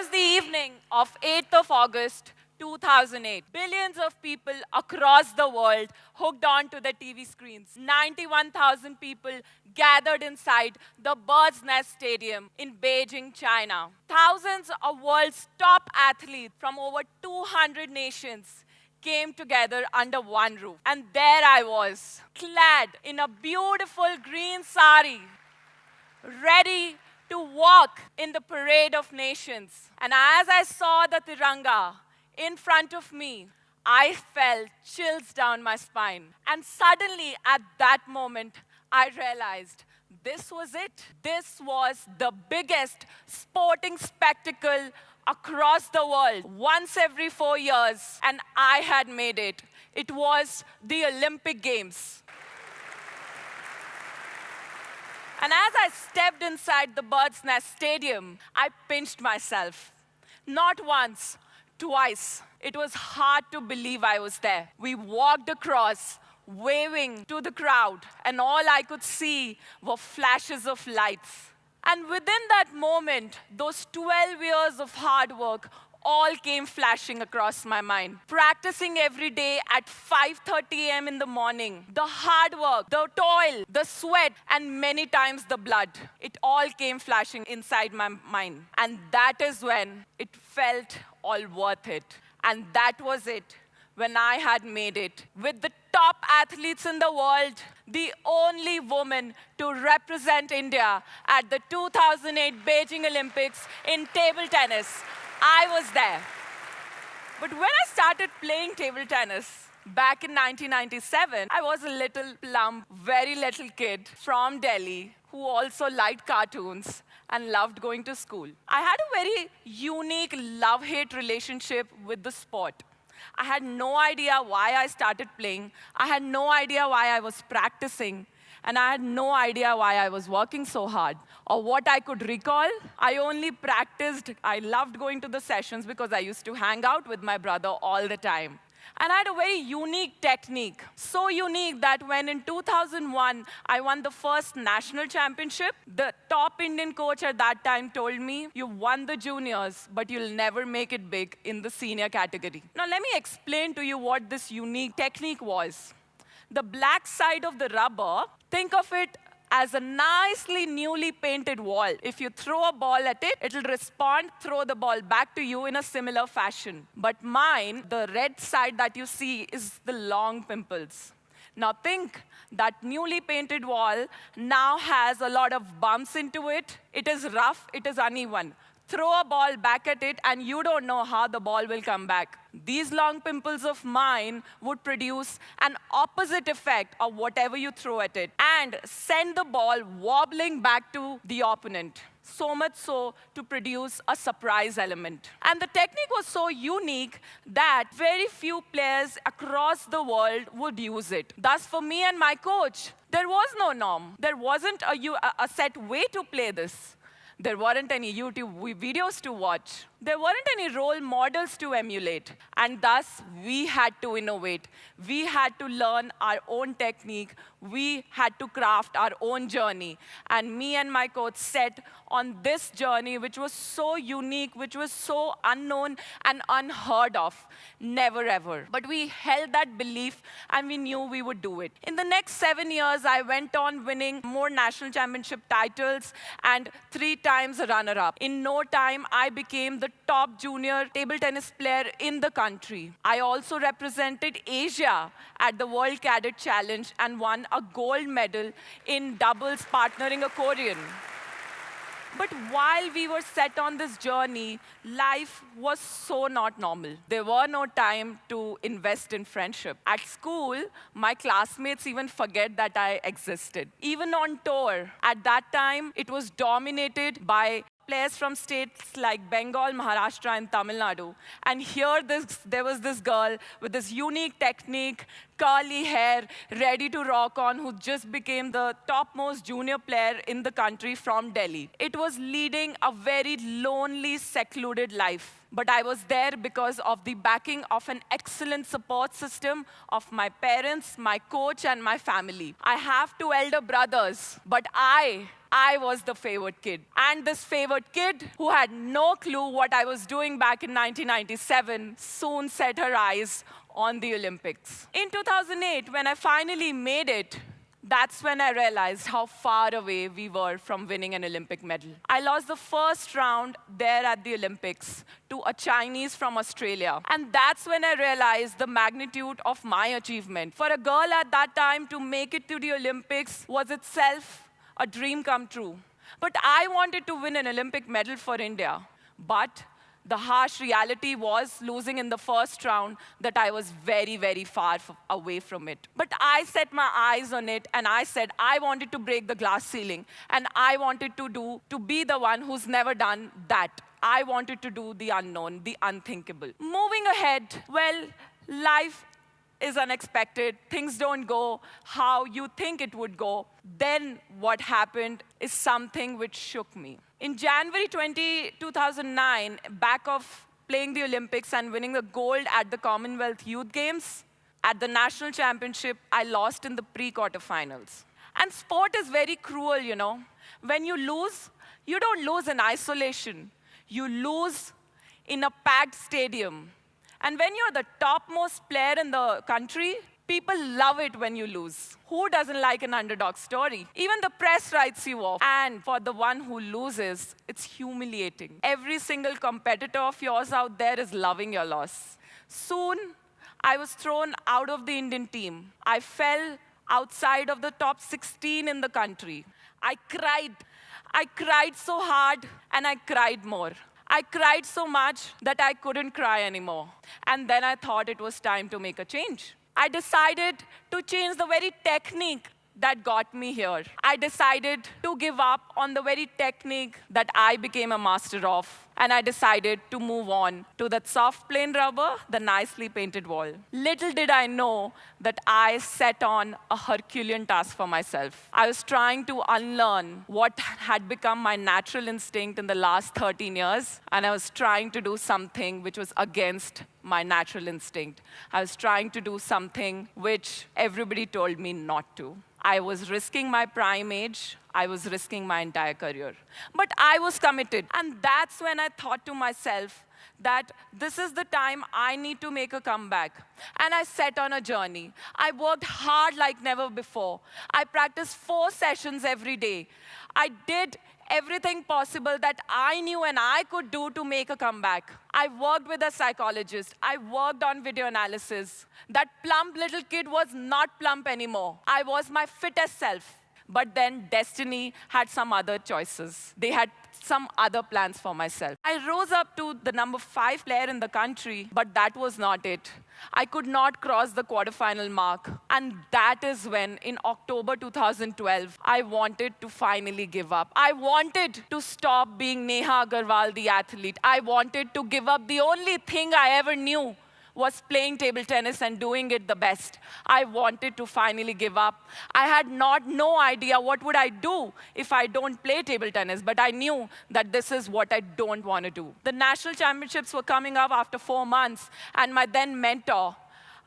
was the evening of 8th of August, 2008. Billions of people across the world hooked onto the TV screens. 91,000 people gathered inside the Bird's Nest Stadium in Beijing, China. Thousands of world's top athletes from over 200 nations came together under one roof. And there I was, clad in a beautiful green sari, ready to walk in the parade of nations. And as I saw the Tiranga in front of me, I felt chills down my spine. And suddenly, at that moment, I realized this was it. This was the biggest sporting spectacle across the world, once every 4 years, and I had made it. It was the Olympic Games. And as I stepped inside the Bird's Nest Stadium, I pinched myself. Not once, twice. It was hard to believe I was there. We walked across, waving to the crowd, and all I could see were flashes of lights. And within that moment, those 12 years of hard work all came flashing across my mind. Practicing every day at 5:30 a.m. in the morning, the hard work, the toil, the sweat, and many times the blood, it all came flashing inside my mind. And that is when it felt all worth it. And that was it, when I had made it. With the top athletes in the world, the only woman to represent India at the 2008 Beijing Olympics in table tennis. I was there. But when I started playing table tennis back in 1997, I was a little plump, very little kid from Delhi who also liked cartoons and loved going to school. I had a very unique love-hate relationship with the sport. I had no idea why I started playing. I had no idea why I was practicing. And I had no idea why I was working so hard. Or what I could recall, I only practiced. I loved going to the sessions because I used to hang out with my brother all the time. And I had a very unique technique. So unique that when in 2001, I won the first national championship, the top Indian coach at that time told me, you won the juniors, but you'll never make it big in the senior category. Now, let me explain to you what this unique technique was. The black side of the rubber, think of it as a nicely newly painted wall. If you throw a ball at it, it'll respond, throw the ball back to you in a similar fashion. But mine, the red side that you see, is the long pimples. Now think that newly painted wall now has a lot of bumps into it. It is rough, it is uneven. Throw a ball back at it, and you don't know how the ball will come back. These long pimples of mine would produce an opposite effect of whatever you throw at it and send the ball wobbling back to the opponent. So much so to produce a surprise element. And the technique was so unique that very few players across the world would use it. Thus, for me and my coach, there was no norm. There wasn't a set way to play this. There weren't any YouTube videos to watch. There weren't any role models to emulate. And thus, we had to innovate. We had to learn our own technique. We had to craft our own journey. And me and my coach set on this journey, which was so unique, which was so unknown and unheard of. Never ever. But we held that belief, and we knew we would do it. In the next 7 years, I went on winning more national championship titles and 3 times a runner-up. In no time, I became the top junior table tennis player in the country. I also represented Asia at the World Cadet Challenge and won a gold medal in doubles partnering a Korean. But while we were set on this journey, life was so not normal. There were no time to invest in friendship. At school, my classmates even forget that I existed. Even on tour, at that time, it was dominated by players from states like Bengal, Maharashtra, and Tamil Nadu. And here there was this girl with this unique technique, curly hair, ready to rock on, who just became the topmost junior player in the country from Delhi. It was leading a very lonely, secluded life. But I was there because of the backing of an excellent support system of my parents, my coach, and my family. I have 2 elder brothers, but I I was the favored kid. And this favored kid, who had no clue what I was doing back in 1997, soon set her eyes on the Olympics. In 2008, when I finally made it, that's when I realized how far away we were from winning an Olympic medal. I lost the first round there at the Olympics to a Chinese from Australia. And that's when I realized the magnitude of my achievement. For a girl at that time to make it to the Olympics was itself a dream come true. But I wanted to win an Olympic medal for India. But the harsh reality was losing in the first round, that I was very, very far away from it. But I set my eyes on it and I said I wanted to break the glass ceiling, and I wanted to be the one who's never done that. I wanted to do the unknown, the unthinkable. Moving ahead, well, life is unexpected. Things don't go how you think it would go. Then what happened is something which shook me. In January 2009, back of playing the Olympics and winning the gold at the Commonwealth Youth Games, at the national championship, I lost in the pre-quarterfinals. And sport is very cruel, you know. When you lose, you don't lose in isolation. You lose in a packed stadium. And when you're the topmost player in the country, people love it when you lose. Who doesn't like an underdog story? Even the press writes you off. And for the one who loses, it's humiliating. Every single competitor of yours out there is loving your loss. Soon, I was thrown out of the Indian team. I fell outside of the top 16 in the country. I cried. I cried so hard, and I cried more. I cried so much that I couldn't cry anymore. And then I thought it was time to make a change. I decided to change the very technique that got me here. I decided to give up on the very technique that I became a master of. And I decided to move on to that soft plain rubber, the nicely painted wall. Little did I know that I set on a Herculean task for myself. I was trying to unlearn what had become my natural instinct in the last 13 years, and I was trying to do something which was against my natural instinct. I was trying to do something which everybody told me not to. I was risking my prime age. I was risking my entire career. But I was committed. And that's when I thought to myself that this is the time I need to make a comeback. And I set on a journey. I worked hard like never before. I practiced 4 sessions every day. I did everything possible that I knew and I could do to make a comeback. I worked with a psychologist. I worked on video analysis. That plump little kid was not plump anymore. I was my fittest self. But then destiny had some other choices. They had some other plans for myself. I rose up to the number 5 player in the country, but that was not it. I could not cross the quarterfinal mark. And that is when, in October 2012, I wanted to finally give up. I wanted to stop being Neha Agarwal, the athlete. I wanted to give up the only thing I ever knew was playing table tennis and doing it the best. I wanted to finally give up. I had no idea what would I do if I don't play table tennis, but I knew that this is what I don't want to do. The national championships were coming up after 4 months, and my then mentor,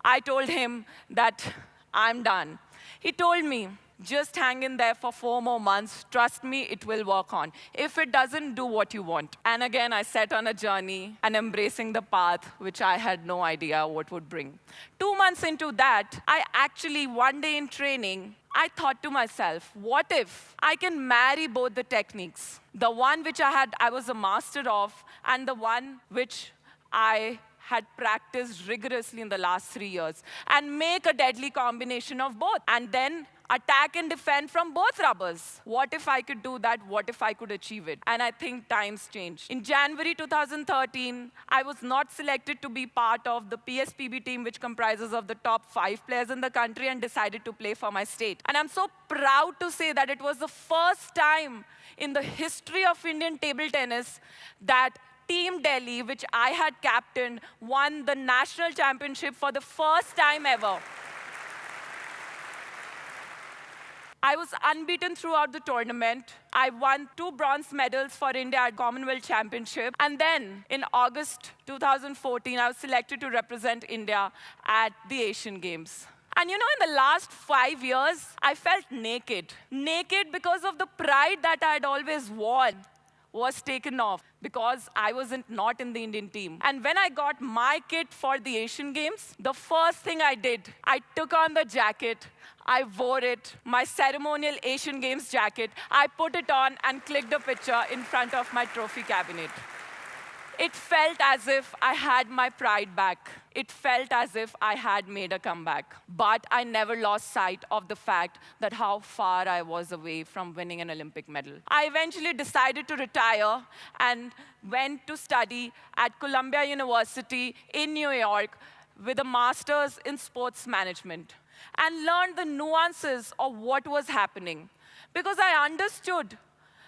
I told him that I'm done. He told me, just hang in there for 4 more months. Trust me, it will work on. If it doesn't, do what you want. And again, I set on a journey and embracing the path which I had no idea what would bring. 2 months into that, I actually, one day in training, I thought to myself, what if I can marry both the techniques? The one which I was a master of, and the one which I had practiced rigorously in the last 3 years, and make a deadly combination of both. And then attack and defend from both rubbers. What if I could do that? What if I could achieve it? And I think times changed. In January 2013, I was not selected to be part of the PSPB team, which comprises of the top 5 players in the country, and decided to play for my state. And I'm so proud to say that it was the first time in the history of Indian table tennis that Team Delhi, which I had captained, won the national championship for the first time ever. I was unbeaten throughout the tournament. I won 2 bronze medals for India at Commonwealth Championship. And then in August 2014, I was selected to represent India at the Asian Games. And And in the last 5 years, I felt naked. Naked because of the pride that I had always worn was taken off because I wasn't not in the Indian team. And when I got my kit for the Asian Games, the first thing I did, I took on the jacket, I wore it, my ceremonial Asian Games jacket, I put it on and clicked a picture in front of my trophy cabinet. It felt as if I had my pride back. It felt as if I had made a comeback. But I never lost sight of the fact that how far I was away from winning an Olympic medal. I eventually decided to retire and went to study at Columbia University in New York with a master's in sports management and learned the nuances of what was happening. Because I understood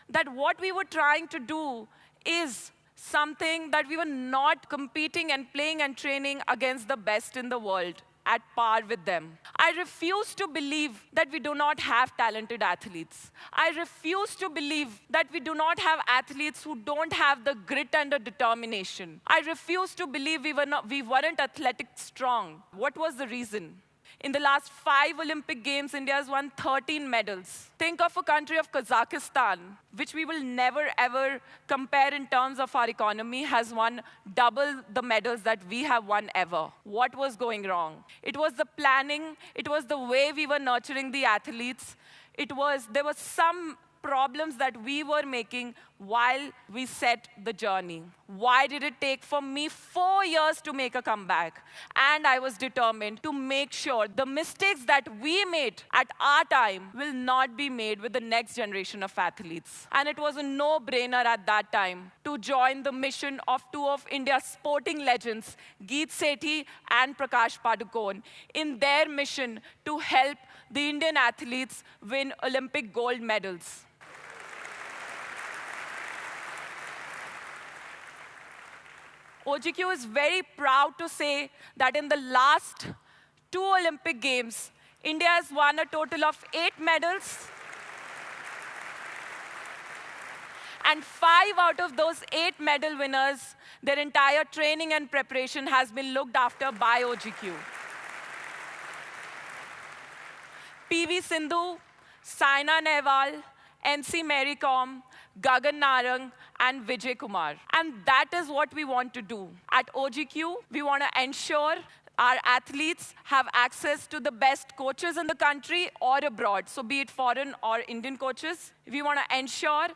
that what we were trying to do is something that we were not competing and playing and training against the best in the world at par with them. I refuse to believe that we do not have talented athletes. I refuse to believe that we do not have athletes who don't have the grit and the determination. I refuse to believe we weren't athletic strong. What was the reason? In the last 5 Olympic Games, India has won 13 medals. Think of a country of Kazakhstan, which we will never ever compare in terms of our economy, has won double the medals that we have won ever. What was going wrong? It was the planning, it was the way we were nurturing the athletes. There was some problems that we were making while we set the journey. Why did it take for me 4 years to make a comeback? And I was determined to make sure the mistakes that we made at our time will not be made with the next generation of athletes. And it was a no-brainer at that time to join the mission of 2 of India's sporting legends, Geet Sethi and Prakash Padukone, in their mission to help the Indian athletes win Olympic gold medals. OGQ is very proud to say that in the last 2 Olympic Games, India has won a total of 8 medals. And 5 out of those 8 medal winners, their entire training and preparation has been looked after by OGQ. PV Sindhu, Saina Nehwal, MC Mary Kom, Gagan Narang, and Vijay Kumar. And that is what we want to do. At OGQ, we want to ensure our athletes have access to the best coaches in the country or abroad, so be it foreign or Indian coaches. We want to ensure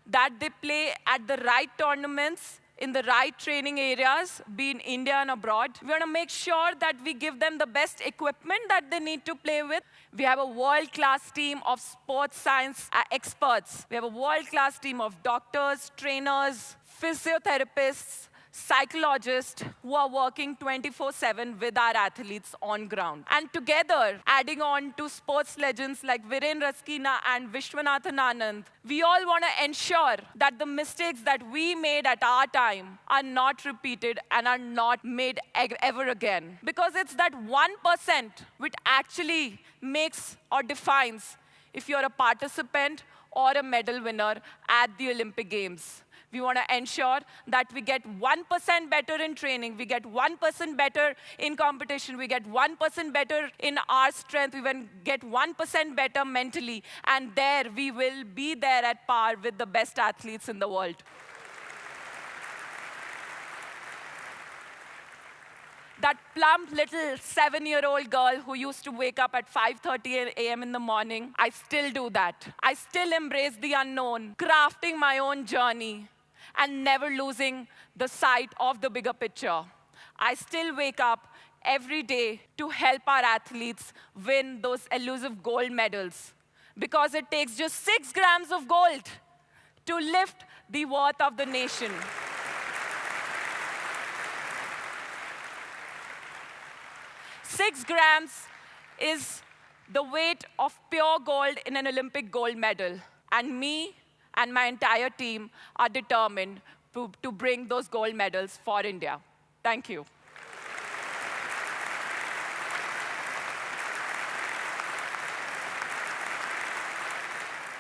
that they play at the right tournaments, in the right training areas, be in India and abroad. We want to make sure that we give them the best equipment that they need to play with. We have a world-class team of sports science experts. We have a world-class team of doctors, trainers, physiotherapists, psychologists who are working 24/7 with our athletes on ground. And together, adding on to sports legends like Viren Raskina and Vishwanathan Anand, we all want to ensure that the mistakes that we made at our time are not repeated and are not made ever again. Because it's that 1% which actually makes or defines if you're a participant or a medal winner at the Olympic Games. We want to ensure that we get 1% better in training, we get 1% better in competition, we get 1% better in our strength, we will get 1% better mentally, and there we will be there at par with the best athletes in the world. That plump little 7-year-old girl who used to wake up at 5:30 a.m. in the morning, I still do that. I still embrace the unknown, crafting my own journey, and never losing the sight of the bigger picture. I still wake up every day to help our athletes win those elusive gold medals. Because it takes just 6 grams of gold to lift the worth of the nation. Six grams is the weight of pure gold in an Olympic gold medal. And me and my entire team are determined to bring those gold medals for India. Thank you.